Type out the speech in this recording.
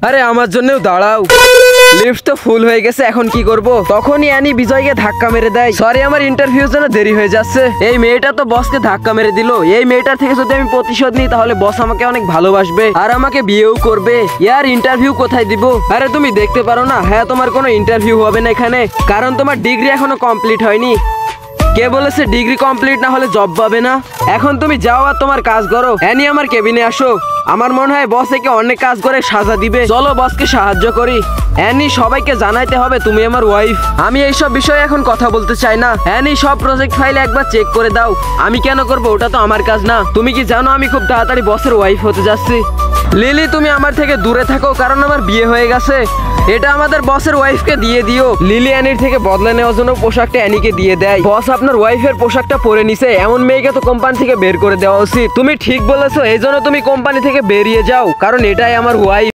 আরে আমার জন্যও দাঁড়াও, লিফট তো ফুল হয়ে গেছে, এখন কি করব? তখনই অ্যানি বিজয়কে ধাক্কা মেরে দেয়। সরি, আমার ইন্টারভিউর জন্য দেরি হয়ে যাচ্ছে। এই মেয়েটা তো বসকে ধাক্কা মেরে দিল। এই মেয়েটার থেকে যদি আমি প্রতিশোধ নিই তাহলে বস আমাকে অনেক ভালোবাসবে আর আমাকে বিয়েও করবে। ইয়ার ইন্টারভিউ কোথায় দিব? আরে তুমি দেখতে পারো না? হ্যাঁ, তোমার কোনো ইন্টারভিউ হবে না এখানে, কারণ তোমার ডিগ্রি এখনো কমপ্লিট হয়নি। কে বলেছে ডিগ্রি কমপ্লিট না হলে জব পাবে না? এখন তুমি যাও আর তোমার কাজ করো। অ্যানি, আমার কেবিনে আসো। আমার মনে হয় বস একে অনেক কাজ করে সাজা দিবে। চলো বসকে সাহায্য করি। অ্যানি, সবাইকে জানাইতে হবে তুমি আমার ওয়াইফ। আমি এইসব বিষয়ে এখন কথা বলতে চাই না। অ্যানি, সব প্রজেক্ট ফাইল একবার চেক করে দাও। আমি কেন করবো? ওটা তো আমার কাজ না। তুমি কি জানো আমি খুব তাড়াতাড়ি বসের ওয়াইফ হতে যাচ্ছি? লিলি, তুমি আমার থেকে দূরে থাকো, কারণ আমার বিয়ে হয়ে গেছে। এটা আমাদের বসের ওয়াইফকে দিয়ে দিও। লিলি অ্যানির থেকে বদলা নেওয়ার জন্য পোশাকটা অ্যানিকে দিয়ে দেয়। বস আপনার ওয়াইফের পোশাকটা পরে নিছে, এমন মেয়েকে তো কোম্পানি থেকে বের করে দেওয়া উচিত। তুমি ঠিক বলেছো, এই জন্য তুমি কোম্পানি থেকে বেরিয়ে যাও, কারণ এটাই আমার ওয়াইফ।